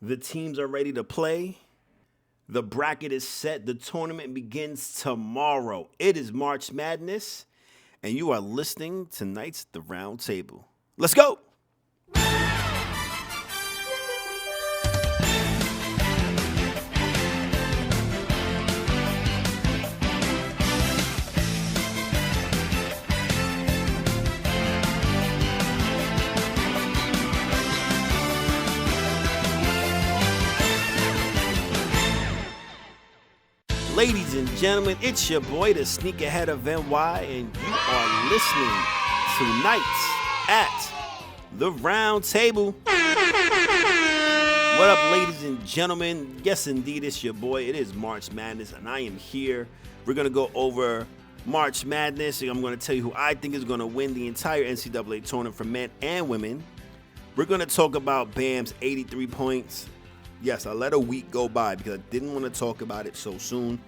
The teams are ready to play. The bracket is set. The tournament begins tomorrow. It is March Madness, and you are listening to tonight's The Round Table. Let's go! Ladies and gentlemen, it's your boy, the Sneakerhead of NY, and you are listening to Nights at The Round Table. What up, ladies and gentlemen? Yes, indeed, it's your boy. It is March Madness, and I am here. We're going to go over March Madness, and I'm going to tell you who I think is going to win the entire NCAA tournament for men and women. We're going to talk about Bam's 83 points. Yes, I let a week go by because I didn't want to talk about it so soon.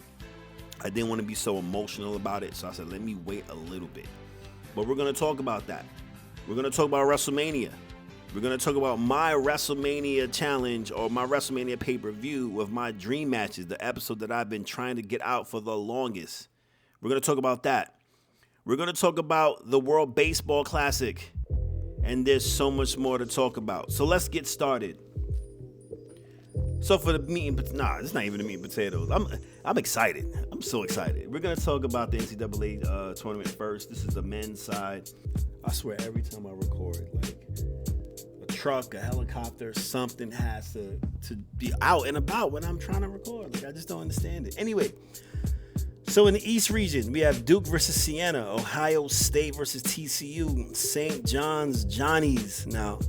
I didn't want to be so emotional about it, so I said, let me wait a little bit. But we're going to talk about that. We're going to talk about WrestleMania. We're going to talk about my WrestleMania challenge or my WrestleMania pay-per-view of my dream matches, the episode that I've been trying to get out for the longest. We're going to talk about that. We're going to talk about the World Baseball Classic, and there's so much more to talk about. So let's get started. So for the meat and it's not even the meat and potatoes. I'm excited. I'm so excited. We're gonna talk about the NCAA tournament first. This is the men's side. I swear, every time I record, like a truck, a helicopter, something has to be out and about when I'm trying to record. Like I just don't understand it. Anyway, so in the East region, we have Duke versus Siena, Ohio State versus TCU, St. John's Johnnies. Now,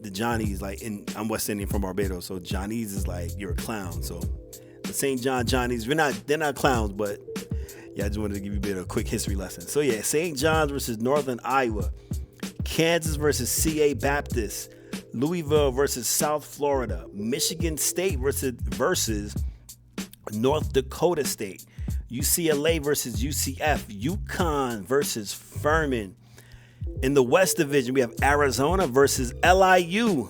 the Johnnies, I'm West Indian from Barbados, so Johnnies is like you're a clown. So the St. John Johnnies, they're not clowns, but yeah, I just wanted to give you a bit of a quick history lesson. So yeah, St. John's versus Northern Iowa, Kansas versus CA Baptist, Louisville versus South Florida, Michigan State versus North Dakota State, UCLA versus UCF, UConn versus Furman. In the West Division, we have Arizona versus LIU,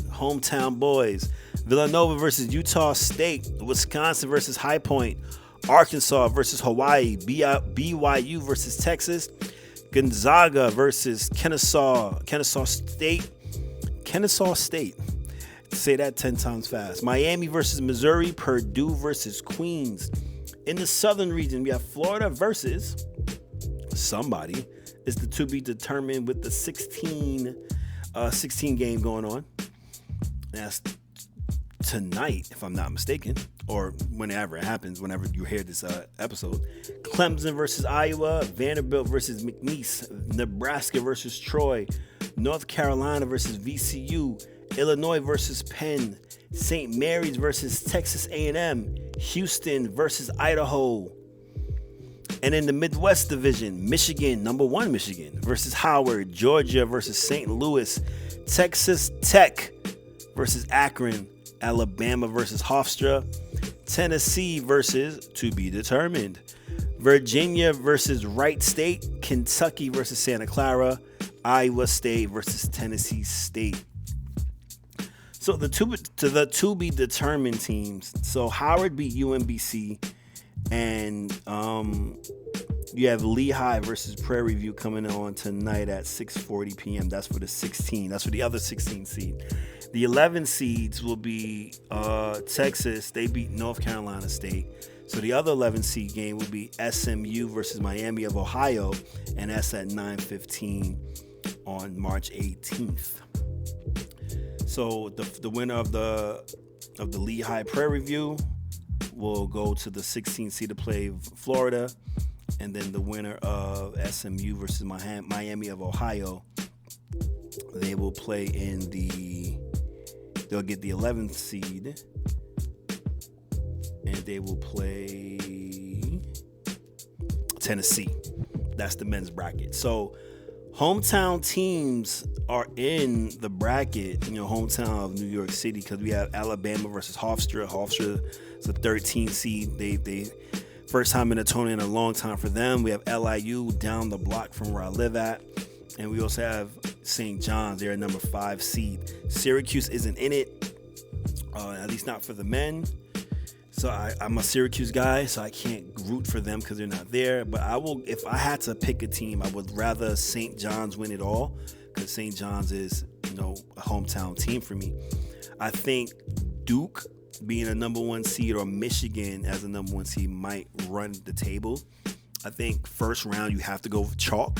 hometown boys. Villanova versus Utah State. Wisconsin versus High Point. Arkansas versus Hawaii. BYU versus Texas. Gonzaga versus Kennesaw State. Say that 10 times fast. Miami versus Missouri. Purdue versus Queens. In the Southern region, we have Florida versus somebody. Is the to be determined with the 16 game going on. That's tonight, if I'm not mistaken, or whenever it happens, whenever you hear this episode. Clemson versus Iowa, Vanderbilt versus McNeese, Nebraska versus Troy, North Carolina versus VCU, Illinois versus Penn, St. Mary's versus Texas A&M, Houston versus Idaho. And in the Midwest Division, Michigan, number 1 Michigan versus Howard, Georgia versus St. Louis, Texas Tech versus Akron, Alabama versus Hofstra, Tennessee versus to be determined, Virginia versus Wright State, Kentucky versus Santa Clara, Iowa State versus Tennessee State. So the to be determined teams. So Howard beat UMBC. And you have Lehigh versus Prairie View coming on tonight at 6:40 p.m. That's for the 16. That's for the other 16 seed. The 11 seeds will be Texas. They beat North Carolina State. So the other 11 seed game will be SMU versus Miami of Ohio, and that's at 9:15 on March 18th. So the winner of the Lehigh Prairie View will go to the 16th seed to play Florida, and then the winner of SMU versus Miami of Ohio, they will play they'll get the 11th seed, and they will play Tennessee. That's the men's bracket. So hometown teams are in the bracket, hometown of New York City, because we have Alabama versus Hofstra. Hofstra is a 13 seed. They first time in a tournament in a long time for them. We have LIU down the block from where I live at. And we also have St. John's. They're a number 5 seed. Syracuse isn't in it. at least not for the men. So I'm a Syracuse guy, so I can't root for them because they're not there. But I will, if I had to pick a team, I would rather St. John's win it all, because St. John's is, a hometown team for me. I think Duke being a number 1 seed or Michigan as a number 1 seed might run the table. I think first round you have to go with chalk,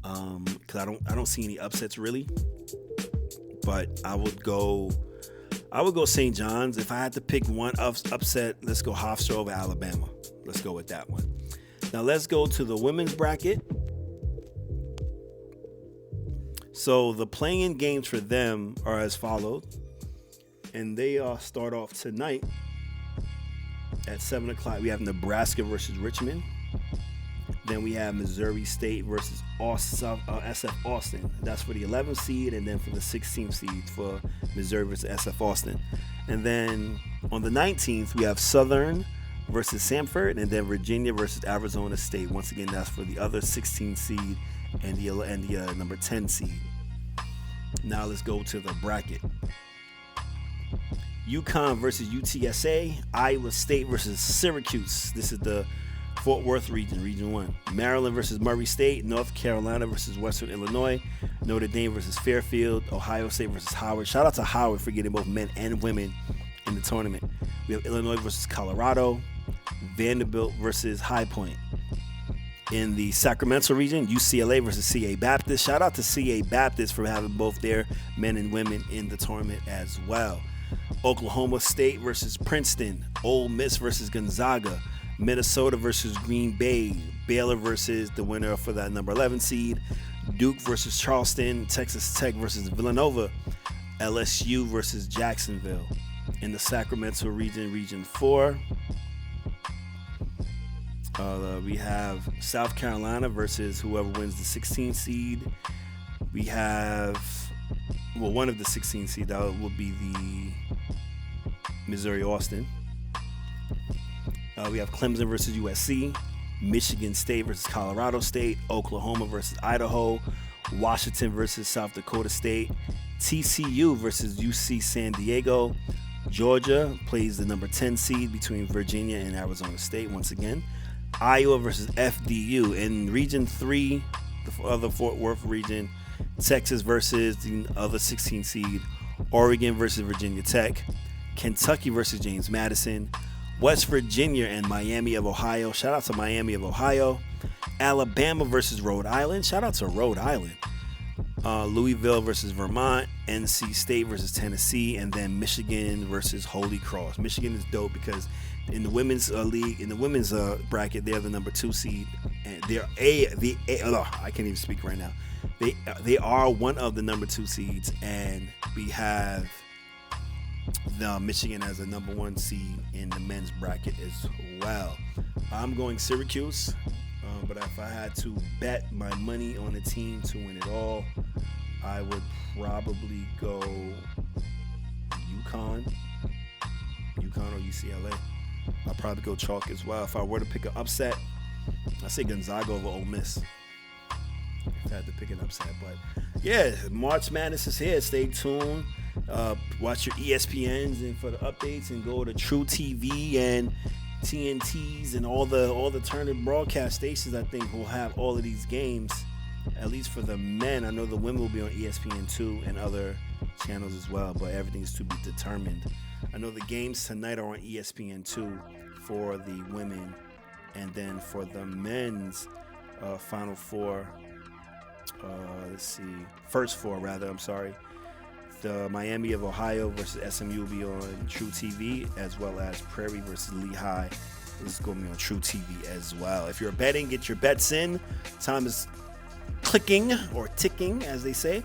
because I don't see any upsets really. But I would go St. John's. If I had to pick one upset, let's go Hofstra over Alabama. Let's go with that one. Now let's go to the women's bracket. So the play-in games for them are as follows. And they start off tonight at 7 o'clock. We have Nebraska versus Richmond. Then we have Missouri State versus SF Austin. That's for the 11th seed, and then for the 16th seed for Missouri versus SF Austin. And then on the 19th, we have Southern versus Samford, and then Virginia versus Arizona State. Once again, that's for the other 16th seed and the number 10 seed. Now let's go to the bracket. UConn versus UTSA. Iowa State versus Syracuse. This is the Fort Worth region, Region 1. Maryland versus Murray State. North Carolina versus Western Illinois. Notre Dame versus Fairfield. Ohio State versus Howard. Shout out to Howard for getting both men and women in the tournament. We have Illinois versus Colorado. Vanderbilt versus High Point. In the Sacramento region, UCLA versus CA Baptist. Shout out to CA Baptist for having both their men and women in the tournament as well. Oklahoma State versus Princeton. Ole Miss versus Gonzaga. Minnesota versus Green Bay. Baylor versus the winner for that number 11 seed. Duke versus Charleston. Texas Tech versus Villanova. LSU versus Jacksonville. In the Sacramento region, Region 4, we have South Carolina versus whoever wins the 16th seed. We have, one of the 16 seed, that would be the Missouri Austin. We have Clemson versus USC, Michigan State versus Colorado State, Oklahoma versus Idaho, Washington versus South Dakota State, TCU versus UC San Diego. Georgia plays the number 10 seed between Virginia and Arizona State once again. Iowa versus FDU. In Region 3, the other Fort Worth region, Texas versus the other 16 seed, Oregon versus Virginia Tech, Kentucky versus James Madison, West Virginia and Miami of Ohio. Shout out to Miami of Ohio. Alabama versus Rhode Island. Shout out to Rhode Island. Louisville versus Vermont, NC State versus Tennessee, and then Michigan versus Holy Cross. Michigan is dope because in the women's league, in the women's bracket, they're the number 2 seed, and they're I can't even speak right now. They are one of the number 2 seeds, and we have the Michigan as a number 1 seed in the men's bracket as well. I'm going Syracuse. But if I had to bet my money on a team to win it all, I would probably go UConn or UCLA. I'll probably go chalk as well. If I were to pick an upset, I'd say Gonzaga over Ole Miss. If I had to pick an upset. But yeah, March Madness is here. Stay tuned. Watch your ESPNs and for the updates, and go to True TV and TNTs and all the Turner broadcast stations. I think will have all of these games, at least for the men. I know the women will be on ESPN2 and other channels as well, but everything is to be determined. I know the games tonight are on ESPN2 for the women, and then for the men's Final Four, first four rather, I'm sorry. The Miami of Ohio versus SMU will be on True TV, as well as Prairie versus Lehigh is going to be on True TV as well. If you're betting, get your bets in. Time is clicking or ticking, as they say,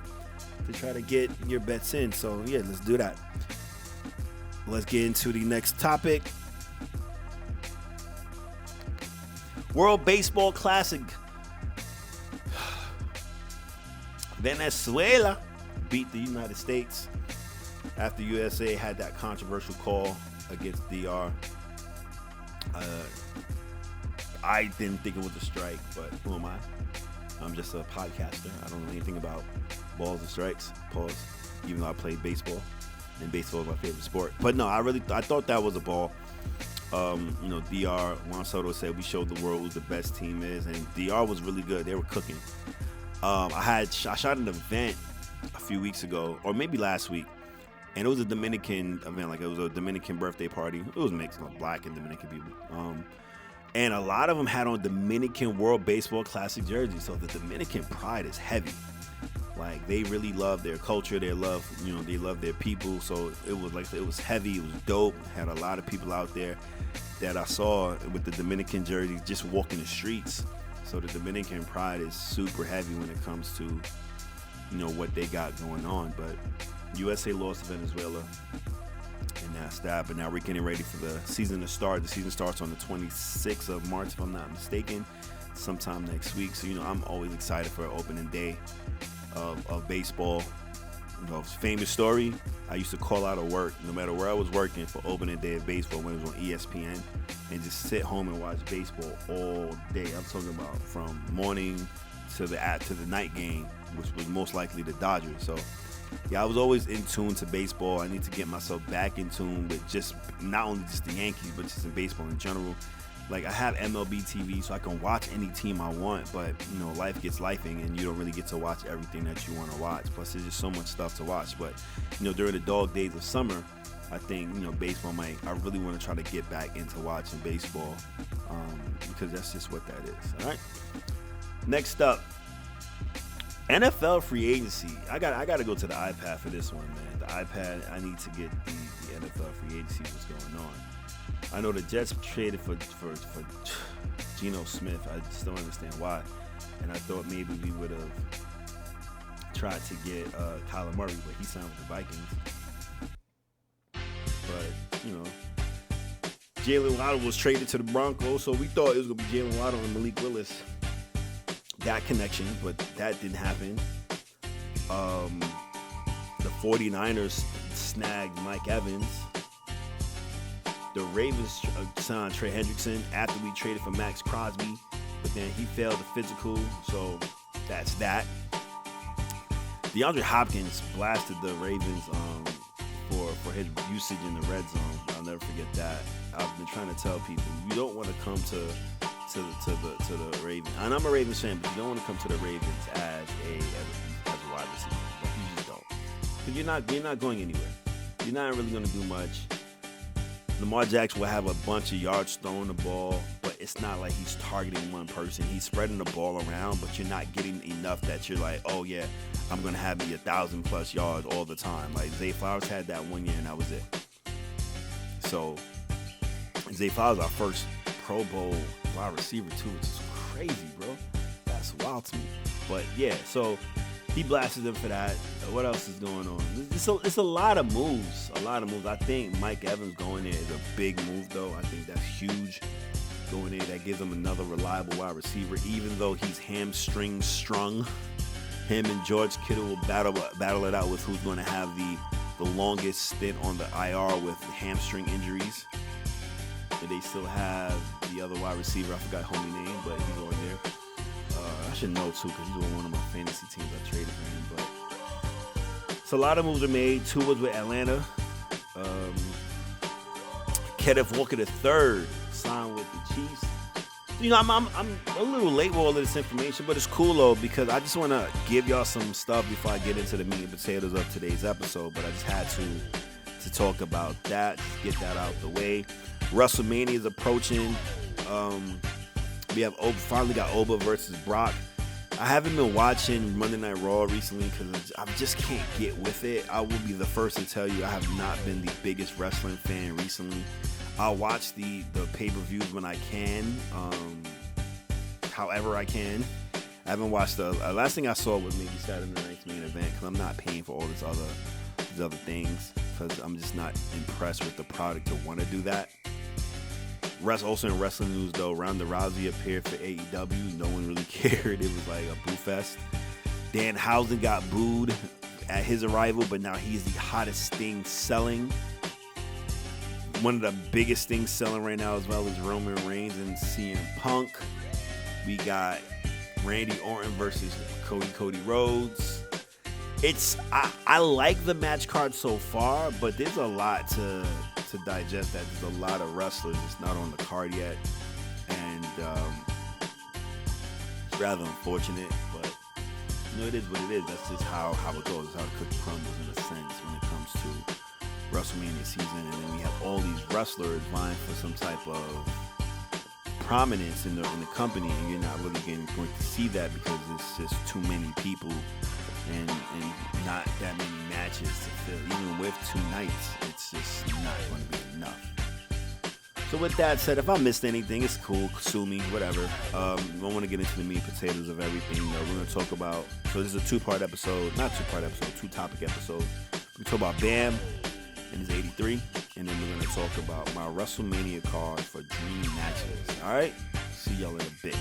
to try to get your bets in. So yeah, let's do that. Let's get into the next topic. World Baseball Classic. Venezuela beat the United States after USA had that controversial call against DR. I didn't think it was a strike, but who am I? I'm just a podcaster. I don't know anything about balls and strikes, pause, even though I played baseball. and baseball is my favorite sport. But no, I thought that was a ball. DR Juan Soto said we showed the world who the best team is, and DR was really good. They were cooking. I shot an event a few weeks ago, or maybe last week, and it was a Dominican event. Like, it was a Dominican birthday party. It was mixed with black and Dominican people. And a lot of them had on Dominican World Baseball Classic jerseys. So the Dominican pride is heavy. Like, they really love their culture. They love their people. So it was heavy. It was dope. Had a lot of people out there that I saw with the Dominican jerseys just walking the streets. So the Dominican pride is super heavy when it comes to, what they got going on. But USA lost to Venezuela, and that's that. But now we're getting ready for the season to start. The season starts on the 26th of March, if I'm not mistaken, sometime next week. So, I'm always excited for opening day of baseball. Famous story, I used to call out of work, no matter where I was working, for opening day of baseball when it was on ESPN, and just sit home and watch baseball all day. I'm talking about from morning to the night game, which was most likely the Dodgers. So yeah, I was always in tune to baseball. I need to get myself back in tune with just not only just the Yankees, but just in baseball in general. Like, I have MLB TV, so I can watch any team I want, but, life gets lifing, and you don't really get to watch everything that you want to watch. Plus, there's just so much stuff to watch. But, during the dog days of summer, I think, baseball I really want to try to get back into watching baseball, because that's just what that is. All right. Next up, NFL free agency. I got to go to the iPad for this one, man. The iPad, I need to get the NFL free agency, what's going on. I know the Jets traded for Geno Smith. I just don't understand why. And I thought maybe we would have tried to get Kyler Murray, but he signed with the Vikings. But, Jalen Waddle was traded to the Broncos, so we thought it was going to be Jalen Waddle and Malik Willis. That connection, but that didn't happen. The 49ers snagged Mike Evans. The Ravens signed Trey Hendrickson after we traded for Max Crosby, but then he failed the physical, so that's that. DeAndre Hopkins blasted the Ravens for his usage in the red zone. I'll never forget that. I've been trying to tell people, you don't want to come to the Ravens, and I'm a Ravens fan, but you don't want to come to the Ravens as a wide receiver. Like, you just don't, because you're not going anywhere. You're not really going to do much. Lamar Jackson will have a bunch of yards throwing the ball, but it's not like he's targeting one person. He's spreading the ball around, but you're not getting enough that you're like, oh yeah, I'm going to have me 1,000+ yards all the time. Like, Zay Flowers had that one year, and that was it. So, Zay Flowers, our first Pro Bowl wide receiver too, which is crazy, bro. That's wild to me. But yeah, so he blasted them for that. What else is going on? It's a lot of moves. I think Mike Evans going there is a big move, though. I think that's huge. Going there, that gives him another reliable wide receiver, even though he's hamstring strung. Him and George Kittle will battle it out with who's going to have the longest stint on the IR with hamstring injuries. But they still have the other wide receiver. I forgot homie name, but he's on there. I should know too, because he's on one of my fantasy teams. I traded for him, but so a lot of moves are made. Two was with Atlanta. Kenneth Walker III signed with the Chiefs. I'm a little late with all of this information, but it's cool though, because I just want to give y'all some stuff before I get into the meat and potatoes of today's episode. But I just had to talk about that, get that out the way. WrestleMania is approaching. We have finally got Oba versus Brock. I haven't been watching Monday Night Raw recently because I just can't get with it. I will be the first to tell you I have not been the biggest wrestling fan recently. I'll watch the pay-per-views when I can, however I can. I haven't watched the last thing I saw was maybe Saturday Night's Main Event, because I'm not paying for all these other things, because I'm just not impressed with the product to want to do that. Also in wrestling news, though, Ronda Rousey appeared for AEW. No one really cared. It was like a boo fest. Danhausen got booed at his arrival, but now he's the hottest thing selling. One of the biggest things selling right now as well is Roman Reigns and CM Punk. We got Randy Orton versus Cody Rhodes. I like the match card so far, but there's a lot to digest. That there's a lot of wrestlers that's not on the card yet, and it's rather unfortunate. But it is what it is. That's just how it goes. It's how the cookie crumbles in a sense when it comes to WrestleMania season, and then we have all these wrestlers vying for some type of prominence in the company, and you're not really going to see that because it's just too many people and not that many matches to fill. Even with 2 nights, it's just not going to be enough. So with that said, if I missed anything, it's cool. Sue me, whatever. I want to get into the meat and potatoes of everything. We're going to talk about, so this is a 2-part episode, not 2-part episode, 2-topic episode. We talk about Bam and his 83, and then we're going to talk about my WrestleMania card for dream matches. All right? See y'all in a bit.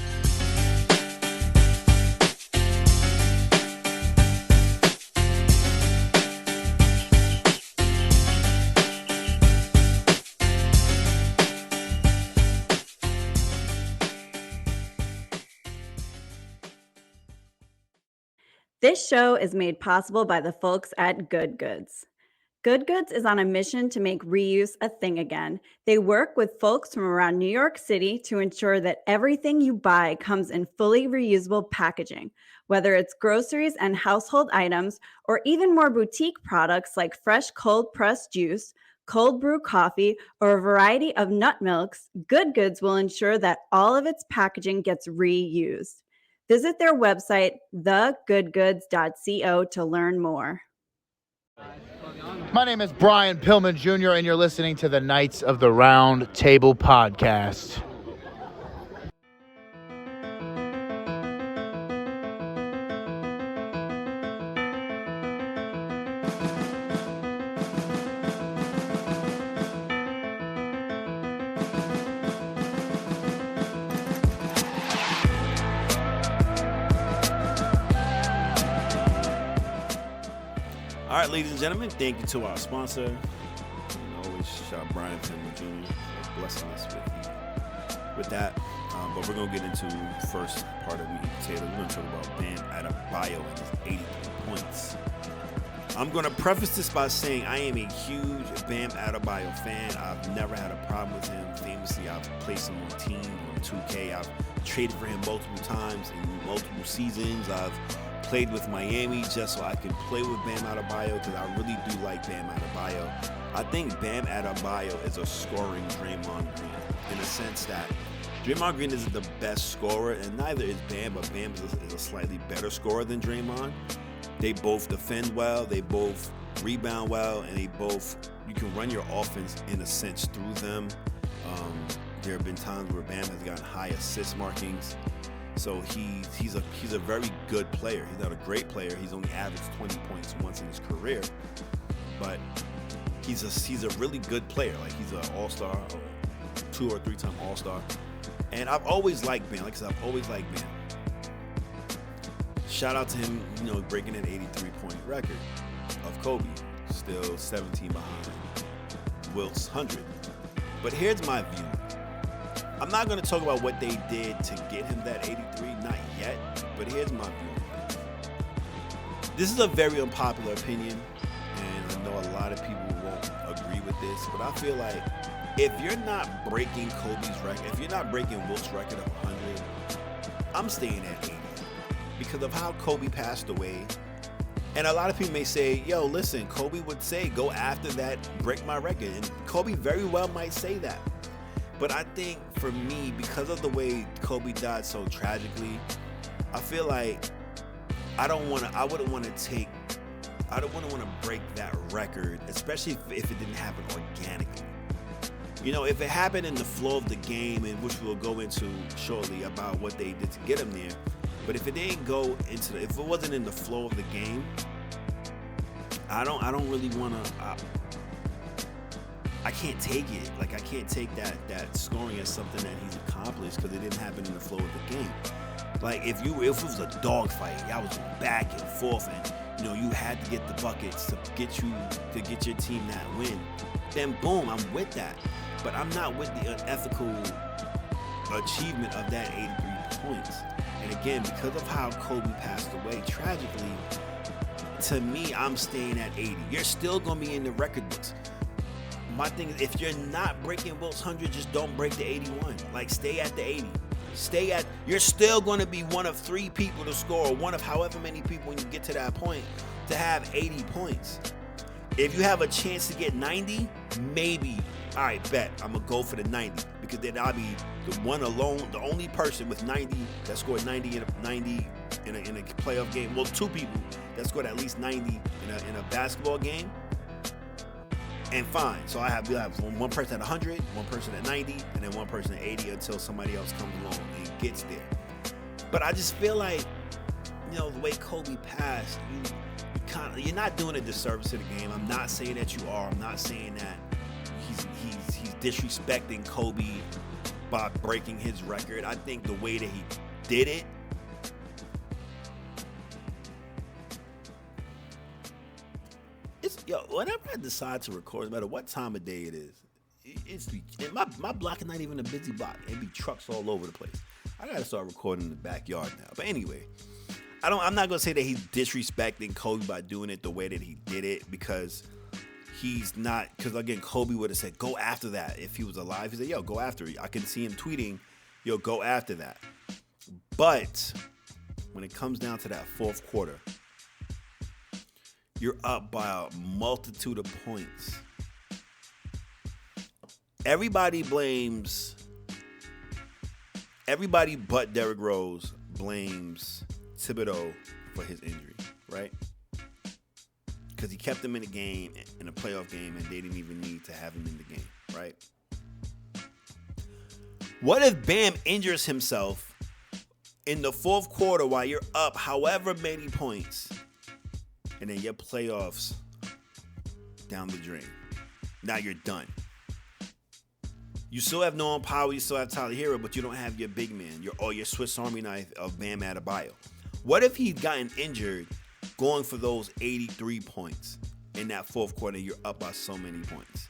This show is made possible by the folks at Good Goods. Good Goods is on a mission to make reuse a thing again. They work with folks from around New York City to ensure that everything you buy comes in fully reusable packaging, whether it's groceries and household items, or even more boutique products like fresh cold-pressed juice, cold brew coffee, or a variety of nut milks. Good Goods will ensure that all of its packaging gets reused. Visit their website, thegoodgoods.co, to learn more. My name is Brian Pillman Jr., and you're listening to the Knights of the Round Table podcast. All right, ladies and gentlemen, thank you to our sponsor. And always shout out Brian Pillman Jr. for blessing us with that. But we're going to get into the first part of Meat and Potatoes. We're going to talk about Bam Adebayo and his 83 points. I'm going to preface this by saying I am a huge Bam Adebayo fan. I've never had a problem with him. Famously, I've placed him on team on 2K. I've traded for him multiple times in multiple seasons. I've played with Miami just so I can play with Bam Adebayo because I really do like Bam Adebayo. I think Bam Adebayo is a scoring Draymond Green in the sense that Draymond Green isn't the best scorer, and neither is Bam, but Bam is a slightly better scorer than Draymond. They both defend well, they both rebound well, and you can run your offense in a sense through them. There have been times where Bam has gotten high assist markings. So he's a very good player. He's not a great player. He's only averaged 20 points once in his career, but he's a really good player. Like, he's an all-star, 2 or 3 time all-star. And I've always liked Bam. Like I said, I've always liked Bam. Shout out to him, breaking an 83-point record of Kobe, still 17 behind Wilt's 100. But here's my view. I'm not going to talk about what they did to get him that 83, not yet, but here's my view. This is a very unpopular opinion, and I know a lot of people won't agree with this, but I feel like if you're not breaking Kobe's record, if you're not breaking Wilt's record of 100, I'm staying at 80 because of how Kobe passed away. And a lot of people may say, yo, listen, Kobe would say, go after that, break my record. And Kobe very well might say that. But I think for me, because of the way Kobe died so tragically, I feel like I wouldn't want to break that record, especially if it didn't happen organically. If it happened in the flow of the game, and which we'll go into shortly about what they did to get him there. But if it didn't go into if it wasn't in the flow of the game, I don't really want to. I can't take it. Like, I can't take that scoring as something that he's accomplished because it didn't happen in the flow of the game. Like, if it was a dogfight, y'all was going back and forth, and you had to get the buckets to get your team that win, then boom, I'm with that. But I'm not with the unethical achievement of that 83 points. And again, because of how Kobe passed away tragically, to me, I'm staying at 80. You're still going to be in the record books. My thing is, if you're not breaking Wilt's 100, just don't break the 81. Like, stay at the 80. You're still going to be one of 3 people to score, or one of however many people when you get to that point to have 80 points. If you have a chance to get 90, maybe, all right, bet, I'm going to go for the 90, because then I'll be the only person with 90 that scored 90 in a playoff game. Well, 2 people that scored at least 90 in a basketball game. And fine, so I have one person at 100, one person at 90, and then one person at 80 until somebody else comes along and gets there. But I just feel like, the way Kobe passed, you're not doing a disservice to the game. I'm not saying that you are. I'm not saying that he's disrespecting Kobe by breaking his record. I think the way that he did it, whenever I decide to record, no matter what time of day it is, my block is not even a busy block. It'd be trucks all over the place. I gotta start recording in the backyard now. But anyway, I'm not gonna say that he's disrespecting Kobe by doing it the way that he did it, because he's not. Because again, Kobe would have said, "Go after that." If he was alive, he said, "Yo, go after it." I can see him tweeting, "Yo, go after that." But when it comes down to that fourth quarter, you're up by a multitude of points. Everybody but Derrick Rose blames Thibodeau for his injury, right? Because he kept him in the game, in a playoff game, and they didn't even need to have him in the game, right? What if Bam injures himself in the fourth quarter while you're up however many points, and then your playoffs down the drain? Now you're done. You still have Norman Powell, you still have Tyler Hero, but you don't have your big man, your Swiss Army knife of Bam Adebayo. What if he'd gotten injured going for those 83 points in that fourth quarter? You're up by so many points.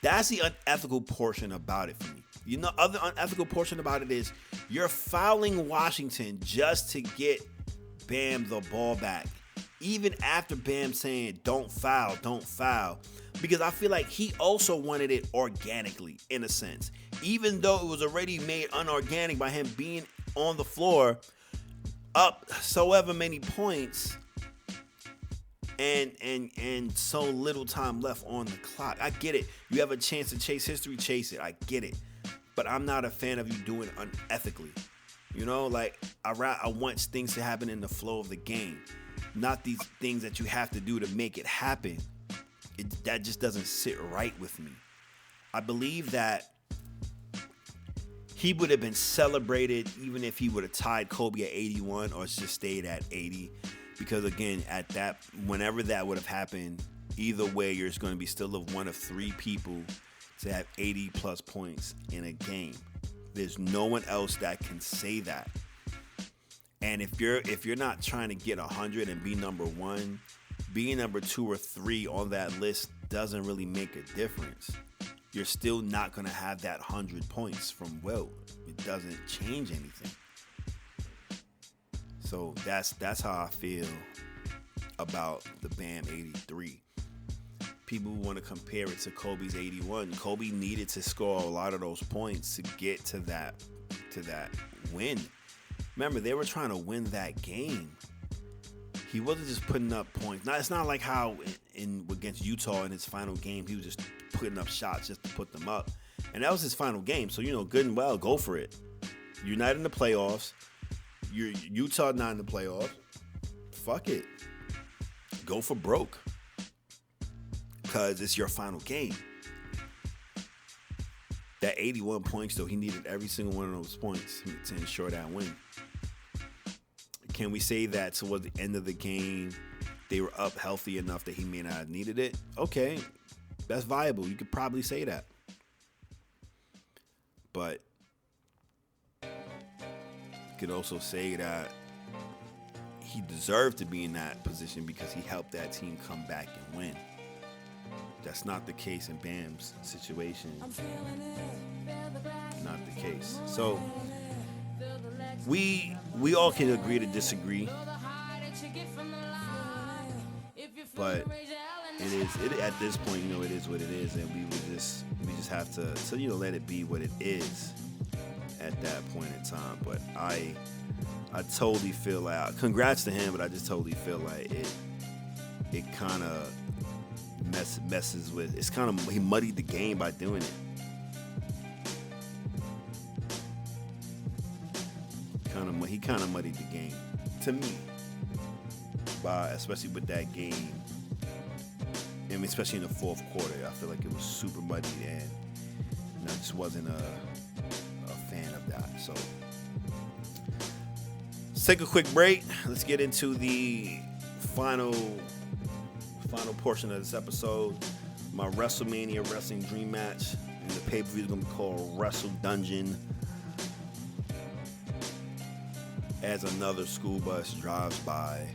That's the unethical portion about it for me. Other unethical portion about it is you're fouling Washington just to get Bam the ball back. Even after Bam saying, don't foul. Because I feel like he also wanted it organically, in a sense. Even though it was already made unorganic by him being on the floor, up so ever many points, and so little time left on the clock. I get it. You have a chance to chase history, chase it. I get it. But I'm not a fan of you doing it unethically. I want things to happen in the flow of the game. Not these things that you have to do to make it happen. That just doesn't sit right with me. I believe that he would have been celebrated even if he would have tied Kobe at 81 or just stayed at 80. Because again, whenever that would have happened, either way, you're going to be still one of 3 people to have 80 plus points in a game. There's no one else that can say that. And if you're not trying to get 100 and be number 1, being number 2 or 3 on that list doesn't really make a difference. You're still not going to have that 100 points from Wilt. It doesn't change anything. So that's how I feel about the Bam 83. People want to compare it to Kobe's 81. Kobe needed to score a lot of those points to get to that win. Remember, they were trying to win that game. He wasn't just putting up points. Now, it's not like how against Utah in his final game, he was just putting up shots just to put them up. And that was his final game. So, good and well, go for it. You're not in the playoffs. Utah not in the playoffs. Fuck it. Go for broke. Because it's your final game. That 81 points, though, he needed every single one of those points to ensure that win. Can we say that towards the end of the game, they were up healthy enough that he may not have needed it? Okay, that's viable. You could probably say that. But you could also say that he deserved to be in that position because he helped that team come back and win. That's not the case in Bam's situation. Not the case. So we all can agree to disagree. But it at this point, it is what it is, and we just have to let it be what it is at that point in time. But I totally feel like, congrats to him, but I just totally feel like it kind of messes with, it's kind of, he muddied the game by doing it. He kind of muddied the game to me, especially with that game. I mean, especially in the fourth quarter, I feel like it was super muddied, and I just wasn't a fan of that. So let's take a quick break. Let's get into the final portion of this episode. My WrestleMania Wrestling Dream Match, and the pay-per-view is going to be called Wrestle Dungeon. As another school bus drives by.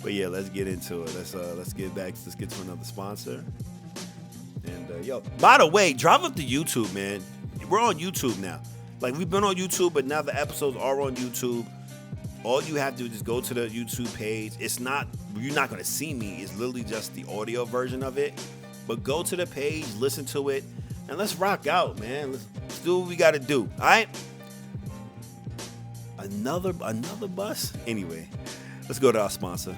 But yeah, let's get into it. Let's get to another sponsor. And by the way, drive up to YouTube, man. We're on YouTube now. Like, we've been on YouTube, but now the episodes are on YouTube. All you have to do is just go to the YouTube page. You're not gonna see me. It's literally just the audio version of it. But go to the page, listen to it, and let's rock out, man. Let's do what we gotta do. All right. Another bus? Anyway, let's go to our sponsor.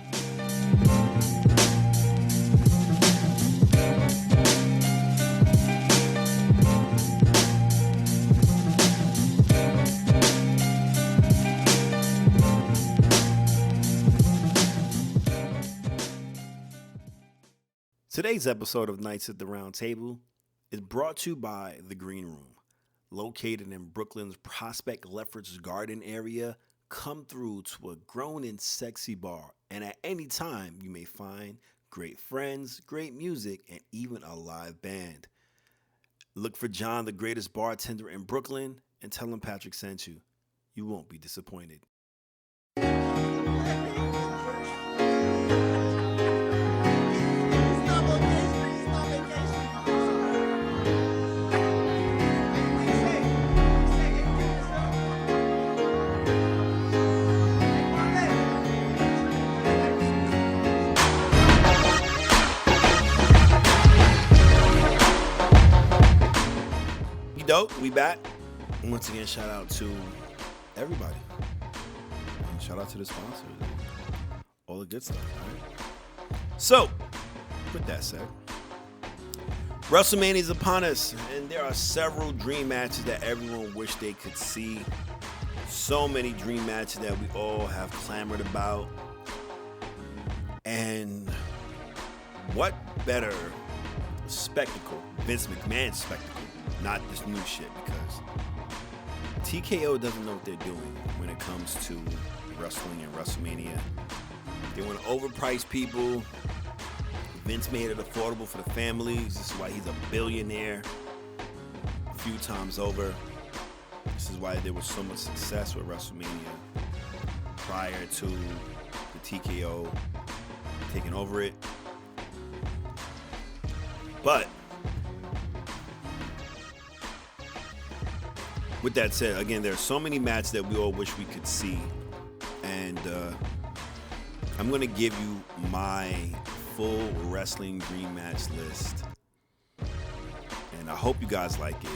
Today's episode of Knights at the Round Table is brought to you by The Green Room. Located in Brooklyn's Prospect Lefferts Garden area, come through to a grown and sexy bar, and at any time you may find great friends, great music, and even a live band. Look for John, the greatest bartender in Brooklyn, and tell him Patrick sent you. You won't be disappointed. Dope, we back. And once again, shout out to everybody. And shout out to the sponsors. All the good stuff, right? So, with that said, WrestleMania is upon us, and there are several dream matches that everyone wished they could see. So many dream matches that we all have clamored about. And what better spectacle, Vince McMahon spectacle, not this new shit, because TKO doesn't know what they're doing when it comes to wrestling and WrestleMania. They want to overprice people. Vince made it affordable for the families. This is why he's a billionaire a few times over. This is why there was so much success with WrestleMania prior to the TKO taking over it. But with that said, again, there are so many matches that we all wish we could see, and I'm going to give you my full wrestling dream match list, and I hope you guys like it,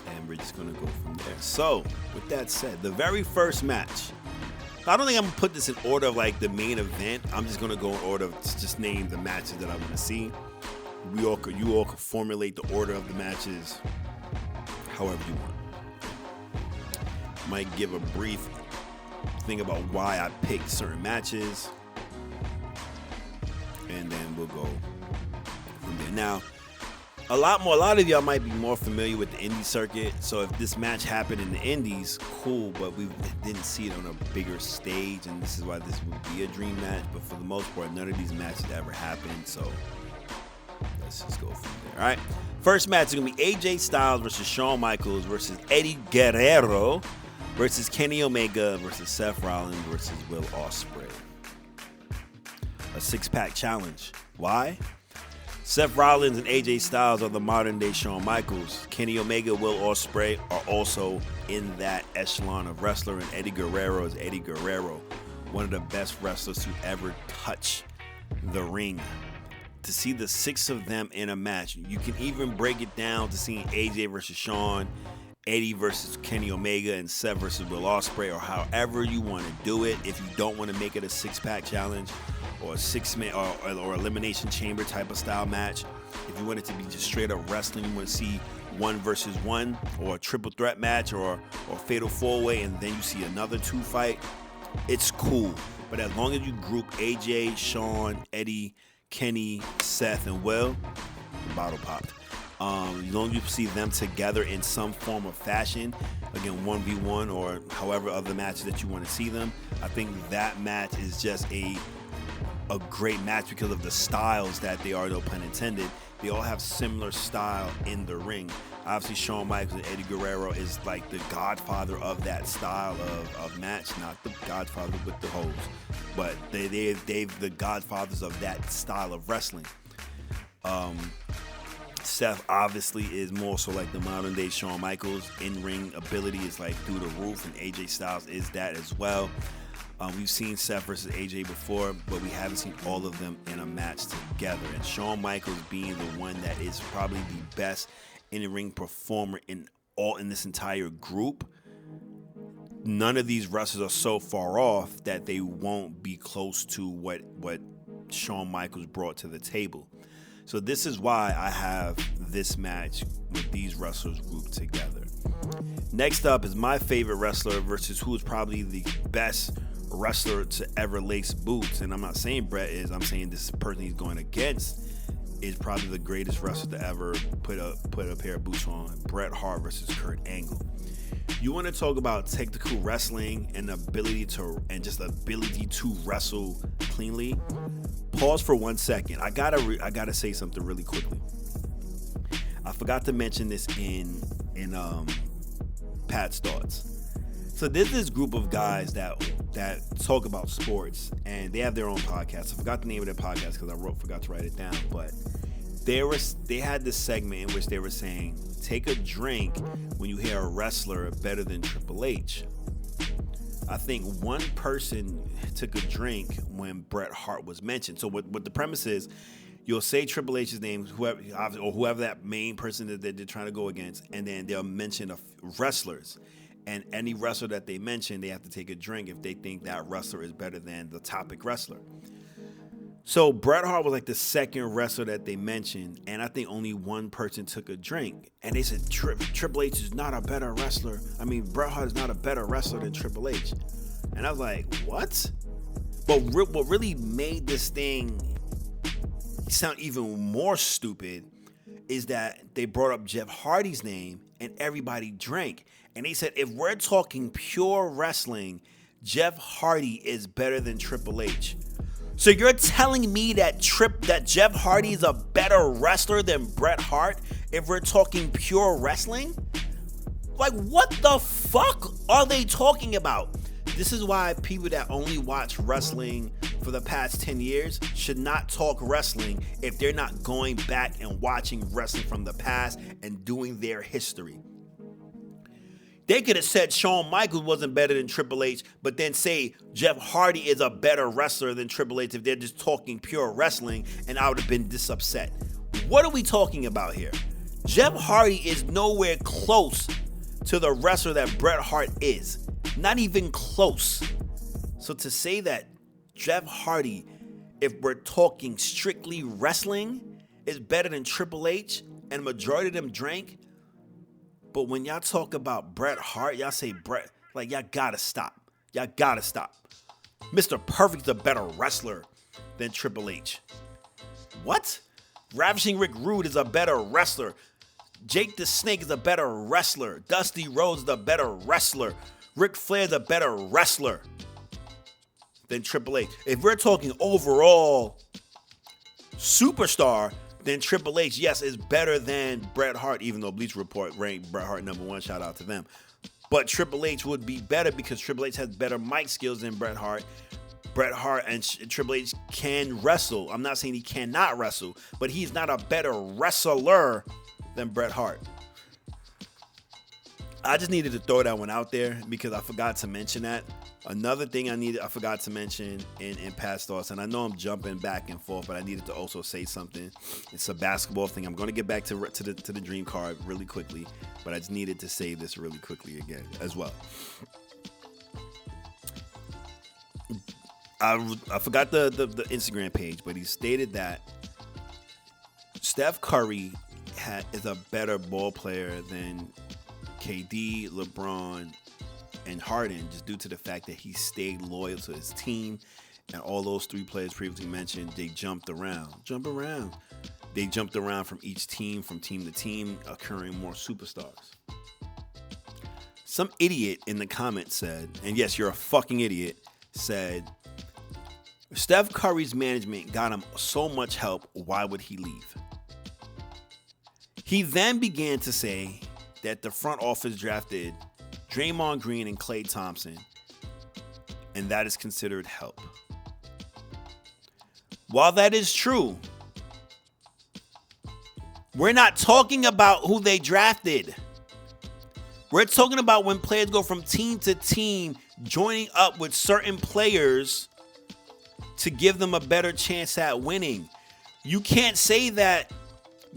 and we're just going to go from there. So, with that said, the very first match, I don't think I'm going to put this in order of like the main event. I'm just going to go in order of just name the matches that I want to see. You all could formulate the order of the matches however you want. Might give a brief thing about why I picked certain matches, and then we'll go from there. Now, a lot of y'all might be more familiar with the indie circuit, so if this match happened in the indies, cool, but we didn't see it on a bigger stage, and this is why this would be a dream match. But for the most part, none of these matches ever happened, so let's just go from there. All right, first match is going to be AJ Styles versus Shawn Michaels versus Eddie Guerrero versus Kenny Omega versus Seth Rollins versus Will Ospreay. A six-pack challenge. Why? Seth Rollins and AJ Styles are the modern-day Shawn Michaels. Kenny Omega, Will Ospreay are also in that echelon of wrestler, and Eddie Guerrero is Eddie Guerrero. one of the best wrestlers to ever touch the ring. To see the 6 of them in a match, you can even break it down to seeing AJ versus Shawn, Eddie versus Kenny Omega, and Seth versus Will Ospreay, or however you want to do it. If you don't want to make it a 6-pack challenge or a 6-man or elimination chamber type of style match, if you want it to be just straight up wrestling, you want to see 1 versus 1 or a triple threat match or fatal 4-way, and then you see another 2 fight, it's cool. But as long as you group AJ, Shawn, Eddie, Kenny, Seth, and Will, the bottle popped. As long as you see them together in some form of fashion, again, 1v1 or however other matches that you want to see them, I think that match is just a great match because of the styles that they are, no pun intended. They all have similar style in the ring. Obviously, Shawn Michaels and Eddie Guerrero is like the godfather of that style of match, not the godfather with the hose, but they're the godfathers of that style of wrestling. Seth obviously is more so like the modern day Shawn Michaels. In-ring ability is like through the roof, and AJ Styles is that as well. We've seen Seth versus AJ before, but we haven't seen all of them in a match together. And Shawn Michaels being the one that is probably the best in-ring performer in this entire group. None of these wrestlers are so far off that they won't be close to what Shawn Michaels brought to the table. So this is why I have this match with these wrestlers grouped together. Next up is my favorite wrestler versus who is probably the best wrestler to ever lace boots. And I'm not saying Bret is, I'm saying this person he's going against is probably the greatest wrestler to ever put a pair of boots on. Bret Hart versus Kurt Angle. You want to talk about technical wrestling and ability to wrestle cleanly? Pause for 1 second. I gotta say something really quickly. I forgot to mention this in Pat's thoughts. So there's this group of guys that talk about sports, and they have their own podcast. I forgot the name of their podcast because I forgot to write it down. But they had this segment in which they were saying, take a drink when you hear a wrestler better than Triple H. I think one person took a drink when Bret Hart was mentioned. So what the premise is, you'll say Triple H's name, whoever that main person that they're trying to go against, and then they'll mention wrestlers. And any wrestler that they mention, they have to take a drink if they think that wrestler is better than the topic wrestler. So Bret Hart was like the second wrestler that they mentioned, and I think only one person took a drink. And they said Triple H is not a better wrestler. I mean, Bret Hart is not a better wrestler than Triple H. And I was like, what? But what really made this thing sound even more stupid is that they brought up Jeff Hardy's name and everybody drank. And they said, if we're talking pure wrestling, Jeff Hardy is better than Triple H. So you're telling me that Jeff Hardy is a better wrestler than Bret Hart if we're talking pure wrestling? Like, what the fuck are they talking about? This is why people that only watch wrestling for the past 10 years should not talk wrestling if they're not going back and watching wrestling from the past and doing their history. They could have said Shawn Michaels wasn't better than Triple H, but then say Jeff Hardy is a better wrestler than Triple H if they're just talking pure wrestling, and I would have been this upset. What are we talking about here? Jeff Hardy is nowhere close to the wrestler that Bret Hart is. Not even close. So to say that Jeff Hardy, if we're talking strictly wrestling, is better than Triple H, and majority of them drank. But when y'all talk about Bret Hart, y'all say Bret, like, y'all gotta stop. Y'all gotta stop. Mr. Perfect's a better wrestler than Triple H. What? Ravishing Rick Rude is a better wrestler. Jake the Snake is a better wrestler. Dusty Rhodes is a better wrestler. Ric Flair is a better wrestler than Triple H. If we're talking overall superstar, then Triple H, yes, is better than Bret Hart, even though Bleacher Report ranked Bret Hart number 1. Shout out to them. But Triple H would be better because Triple H has better mic skills than Bret Hart. Bret Hart and Triple H can wrestle. I'm not saying he cannot wrestle, but he's not a better wrestler than Bret Hart. I just needed to throw that one out there because I forgot to mention that. Another thing I forgot to mention in past thoughts, and I know I'm jumping back and forth, but I needed to also say something. It's a basketball thing. I'm going to get back to the dream card really quickly, but I just needed to say this really quickly again as well. I forgot the Instagram page, but he stated that Steph Curry is a better ball player than KD, LeBron, and Harden, just due to the fact that he stayed loyal to his team. And all those three players previously mentioned, they jumped around. They jumped around from each team, from team to team, occurring more superstars. Some idiot in the comments said, and yes, you're a fucking idiot, said, Steph Curry's management got him so much help, why would he leave? He then began to say that the front office drafted Draymond Green and Klay Thompson, and that is considered help. While that is true, we're not talking about who they drafted. We're talking about when players go from team to team, joining up with certain players to give them a better chance at winning. You can't say that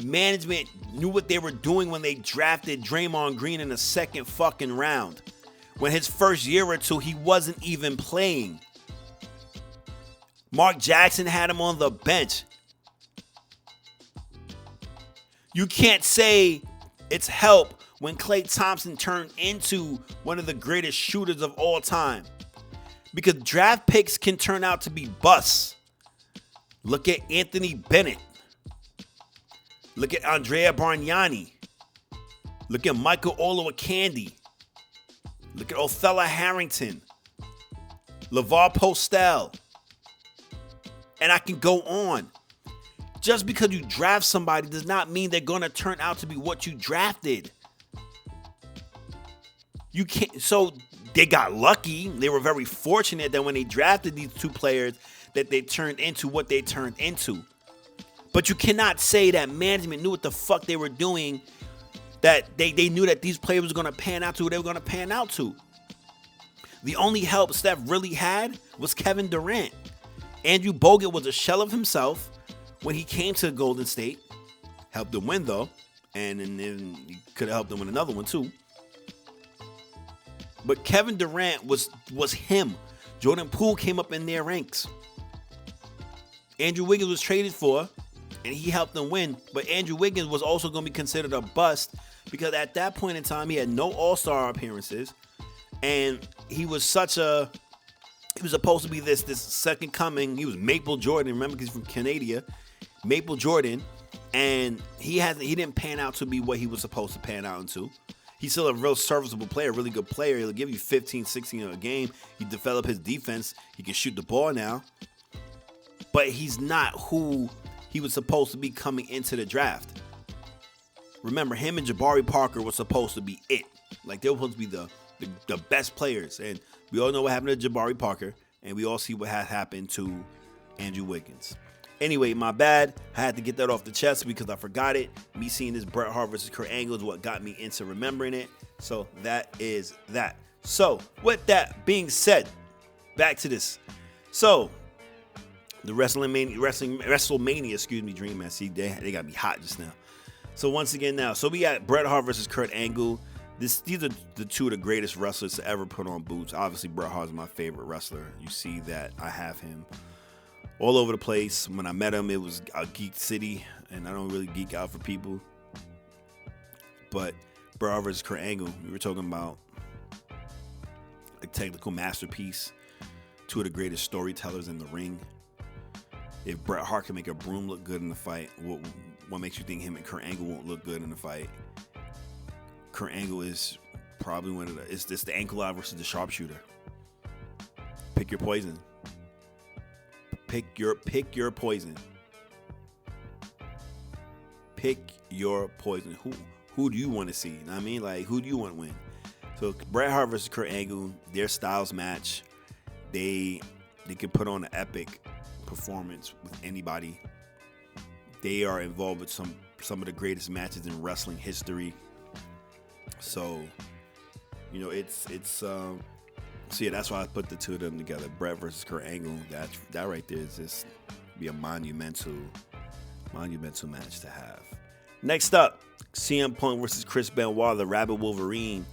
management knew what they were doing when they drafted Draymond Green in the second fucking round. When his first year or two, he wasn't even playing. Mark Jackson had him on the bench. You can't say it's help when Klay Thompson turned into one of the greatest shooters of all time. Because draft picks can turn out to be busts. Look at Anthony Bennett. Look at Andrea Bargnani. Look at Michael Olowokandi. Look at Othello Harrington. LeVar Postel. And I can go on. Just because you draft somebody does not mean they're going to turn out to be what you drafted. You can't. So they got lucky. They were very fortunate that when they drafted these two players that they turned into what they turned into. But you cannot say that management knew what the fuck they were doing, that they knew that these players were going to pan out to who they were going to pan out to. The only help Steph really had was Kevin Durant. Andrew Bogut was a shell of himself when he came to Golden State. Helped them win, though. And then he could have helped them win another one, too. But Kevin Durant was him. Jordan Poole came up in their ranks. Andrew Wiggins was traded for, and he helped them win. But Andrew Wiggins was also going to be considered a bust because at that point in time, he had no All-Star appearances. And he was supposed to be this second coming. He was Maple Jordan. Remember, he's from Canada. Maple Jordan. And he didn't pan out to be what he was supposed to pan out into. He's still a real serviceable player, really good player. He'll give you 15, 16 a game. He developed his defense. He can shoot the ball now. But he's not who he was supposed to be coming into the draft. Remember, him and Jabari Parker were supposed to be it. Like, they were supposed to be the best players. And we all know what happened to Jabari Parker. And we all see what had happened to Andrew Wiggins. Anyway, my bad. I had to get that off the chest because I forgot it. Me seeing this Bret Hart versus Kurt Angle is what got me into remembering it. So that is that. So with that being said, back to this. So the WrestleMania, Dream Match. See, they got me hot just now. So once again now, so we got Bret Hart versus Kurt Angle. These are the two of the greatest wrestlers to ever put on boots. Obviously, Bret Hart is my favorite wrestler. You see that I have him all over the place. When I met him, it was a geek city, and I don't really geek out for people. But Bret Hart versus Kurt Angle, we were talking about a technical masterpiece, two of the greatest storytellers in the ring. If Bret Hart can make a broom look good in the fight, what makes you think him and Kurt Angle won't look good in the fight? Kurt Angle is probably one of it's the ankle out versus the sharpshooter. Pick your poison. Pick your poison. Pick your poison. Who do you want to see? You know what I mean? Like, who do you want to win? So Bret Hart versus Kurt Angle, their styles match. They can put on an epic performance with anybody. They are involved with some of the greatest matches in wrestling history. So, you know, it's So yeah, that's why I put the two of them together. Brett versus Kurt Angle. That right there is just be a monumental match to have. Next up, CM Punk versus Chris Benoit, the Rabbit Wolverine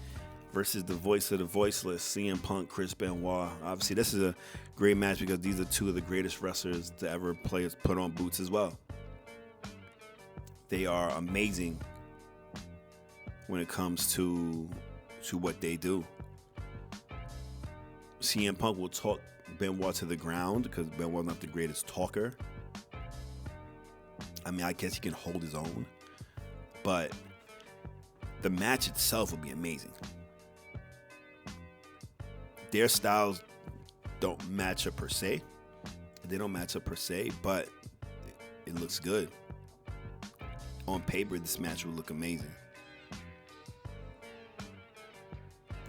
versus the voice of the voiceless, CM Punk, Chris Benoit. Obviously, this is a great match because these are two of the greatest wrestlers to ever put on boots as well. They are amazing when it comes to what they do. CM Punk will talk Benoit to the ground because Benoit's not the greatest talker. I mean, I guess he can hold his own, but the match itself will be amazing. Their styles don't match up per se. They don't match up per se, but it looks good. On paper, this match will look amazing.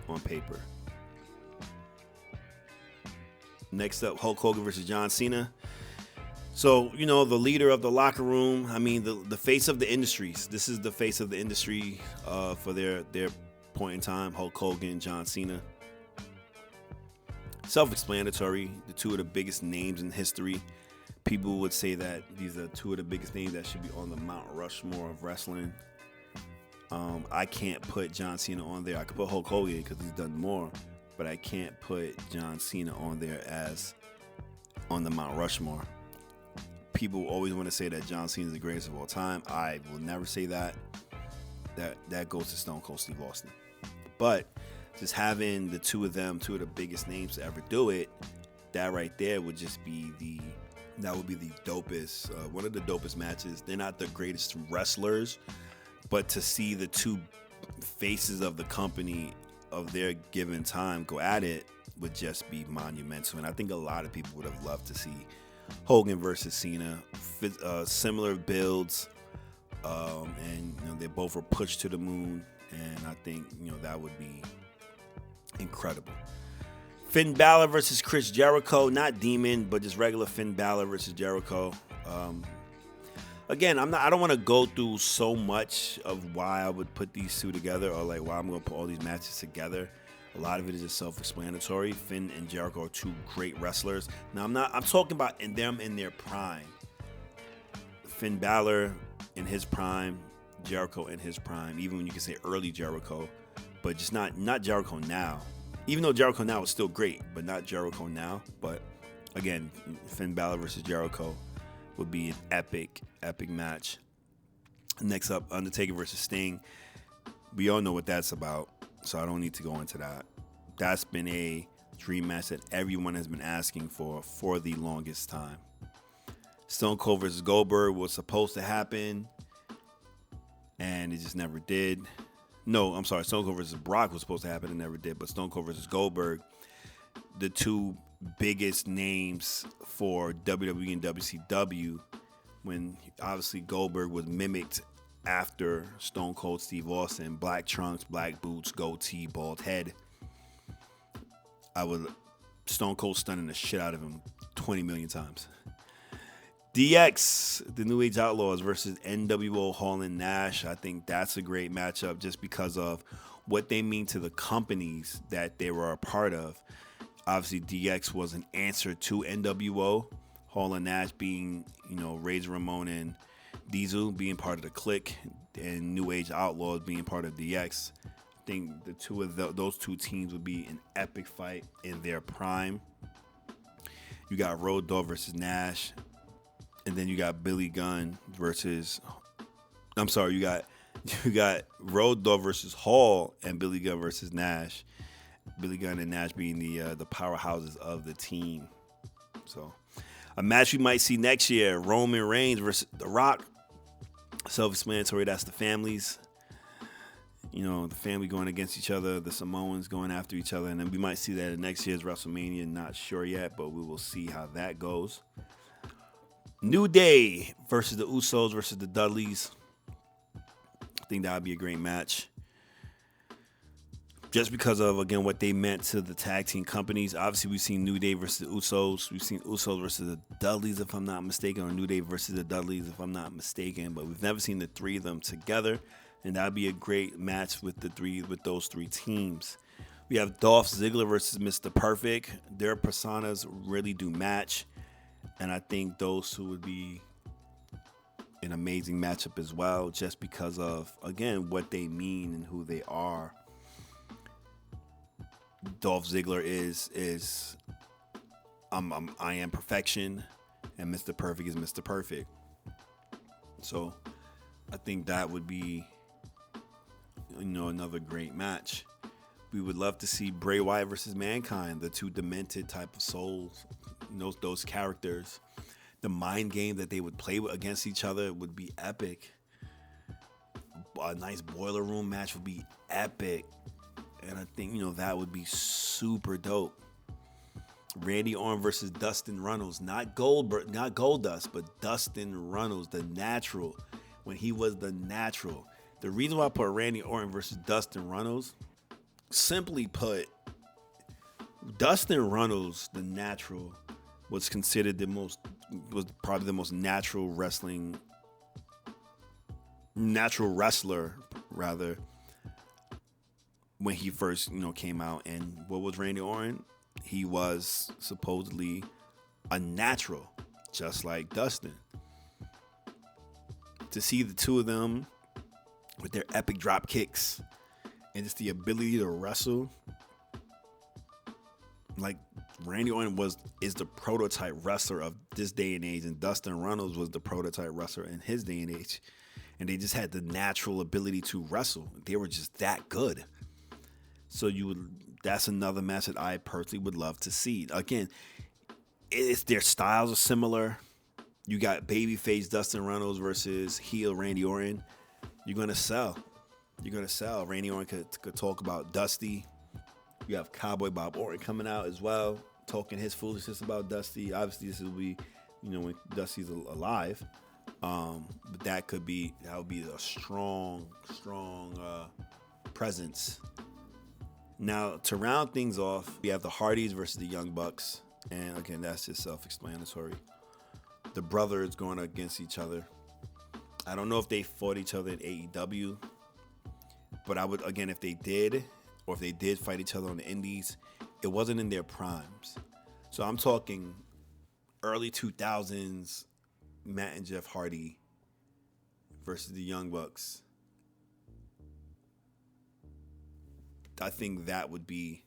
On paper. Next up, Hulk Hogan versus John Cena. So, the leader of the locker room, I mean, the face of the industries. This is the face of the industry for their point in time, Hulk Hogan, John Cena. Self-explanatory, the two of the biggest names in history. People would say that these are two of the biggest names that should be on the Mount Rushmore of wrestling. I can't put John Cena on there. I could put Hulk Hogan because he's done more, but I can't put John Cena on there as on the Mount Rushmore. People always want to say that John Cena is the greatest of all time. I will never say that. That goes to Stone Cold Steve Austin. But just having the two of them, two of the biggest names to ever do it, that right there would just be the dopest, one of the dopest matches. They're not the greatest wrestlers, but to see the two faces of the company of their given time go at it would just be monumental. And I think a lot of people would have loved to see Hogan versus Cena, similar builds, and they both were pushed to the moon, and I think that would be incredible. Finn Balor versus Chris Jericho, not Demon, but just regular Finn Balor versus Jericho. Again, I don't want to go through so much of why I would put these two together, or like why I'm going to put all these matches together. A lot of it is just self-explanatory. Finn and Jericho are two great wrestlers. Now, I'm talking about them in their prime. Finn Balor in his prime, Jericho in his prime, even when you can say early Jericho, but just not Jericho now. Even though Jericho now is still great, but not Jericho now. But again, Finn Balor versus Jericho would be an epic match. Next up, Undertaker versus Sting. We all know what that's about, so I don't need to go into that. That's been a dream match that everyone has been asking for the longest time. Stone Cold versus Goldberg was supposed to happen, and it just never did. No, I'm sorry. Stone Cold versus Brock was supposed to happen and never did. But Stone Cold versus Goldberg, the two biggest names for WWE and WCW, when obviously Goldberg was mimicked after Stone Cold Steve Austin, black trunks, black boots, goatee, bald head. Stone Cold stunning the shit out of him 20 million times. DX, the New Age Outlaws versus NWO Hall and Nash. I think that's a great matchup just because of what they mean to the companies that they were a part of. Obviously, DX was an answer to NWO. Hall and Nash being, Razor Ramon and Diesel being part of the Clique, and New Age Outlaws being part of DX. I think the two of those two teams would be an epic fight in their prime. You got Road Dogg versus Nash. And then you got Billy Gunn versus, you got Road Dogg versus Hall and Billy Gunn versus Nash. Billy Gunn and Nash being the powerhouses of the team. So a match we might see next year, Roman Reigns versus The Rock. Self-explanatory, that's the families. The family going against each other, the Samoans going after each other. And then we might see that in next year's WrestleMania. Not sure yet, but we will see how that goes. New Day versus the Usos versus the Dudleys. I think that would be a great match. Just because of, again, what they meant to the tag team companies. Obviously, we've seen New Day versus the Usos. We've seen Usos versus the Dudleys, if I'm not mistaken, or New Day versus the Dudleys, if I'm not mistaken. But we've never seen the three of them together. And that would be a great match with those three teams. We have Dolph Ziggler versus Mr. Perfect. Their personas really do match. And I think those two would be an amazing matchup as well, just because of, again, what they mean and who they are. Dolph Ziggler is I am perfection, and Mr. Perfect is Mr. Perfect. So I think that would be, another great match. We would love to see Bray Wyatt versus Mankind, the two demented type of souls, those characters. The mind game that they would play against each other would be epic. A nice boiler room match would be epic. And I think, that would be super dope. Randy Orton versus Dustin Runnels. Not Goldust, but Dustin Runnels, the natural. When he was the natural. The reason why I put Randy Orton versus Dustin Runnels, simply put, Dustin Runnels, the natural, was considered was probably the most natural wrestler, rather, when he first, came out. And what was Randy Orton? He was supposedly a natural, just like Dustin. To see the two of them with their epic drop kicks and just the ability to wrestle, like Randy Orton is the prototype wrestler of this day and age, and Dustin Runnels was the prototype wrestler in his day and age. And they just had the natural ability to wrestle. They were just that good. So that's another match that I personally would love to see. Again, their styles are similar. You got babyface Dustin Runnels versus heel Randy Orton. You're gonna sell. Randy Orton could talk about Dusty. You have Cowboy Bob Orton coming out as well, talking his foolishness about Dusty. Obviously, this will be, when Dusty's alive. But that would be a strong presence. Now, to round things off, we have the Hardys versus the Young Bucks. And again, that's just self-explanatory. The brothers going against each other. I don't know if they fought each other in AEW, but I would, again, if they did fight each other on the indies, it wasn't in their primes. So I'm talking early 2000s, Matt and Jeff Hardy versus the Young Bucks. I think that would be,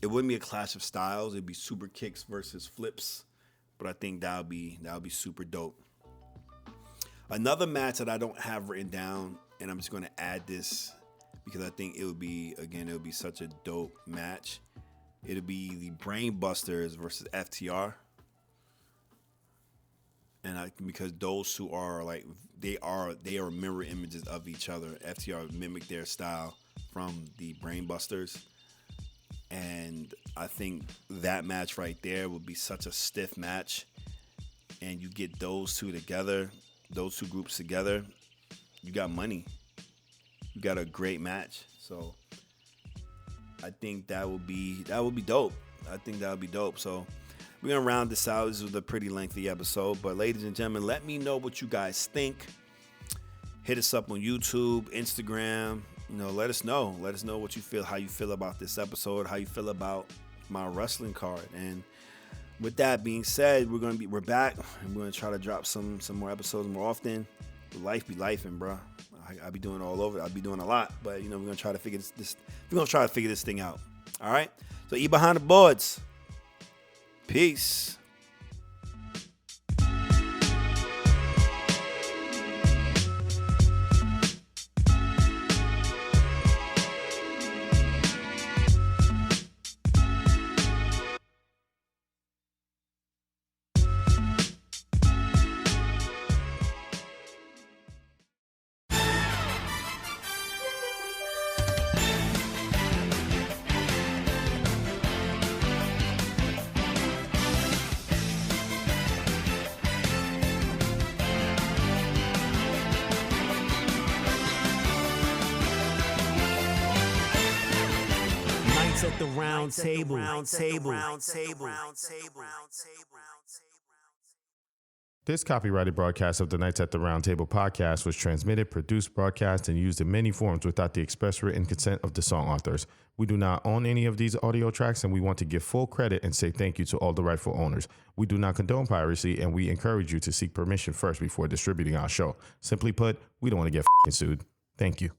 it wouldn't be a clash of styles. It'd be super kicks versus flips. But I think that would be super dope. Another match that I don't have written down, and I'm just going to add this because I think it would be such a dope match. It'll be the Brain Busters versus FTR. And because those two are they are mirror images of each other. FTR mimic their style from the Brain Busters. And I think that match right there would be such a stiff match. And you get those two groups together, you got money. You got a great match. So I think that would be dope. So we're going to round this out. This was a pretty lengthy episode. But ladies and gentlemen, let me know what you guys think. Hit us up on YouTube, Instagram. Let us know. Let us know what you feel, how you feel about this episode, how you feel about my wrestling card. And with that being said, we're back, and we're gonna try to drop some more episodes more often. Life be lifing, bro. I be doing all over. I be doing a lot, but we're gonna try to figure this. We're gonna try to figure this thing out. All right. So eat behind the boards. Peace. At the round table. This copyrighted broadcast of the Knights at the Round Table podcast was transmitted, produced, broadcast, and used in many forms without the express written consent of the song authors. We do not own any of these audio tracks, and we want to give full credit and say thank you to all the rightful owners. We do not condone piracy, and we encourage you to seek permission first before distributing our show. Simply put, we don't want to get sued. Thank you.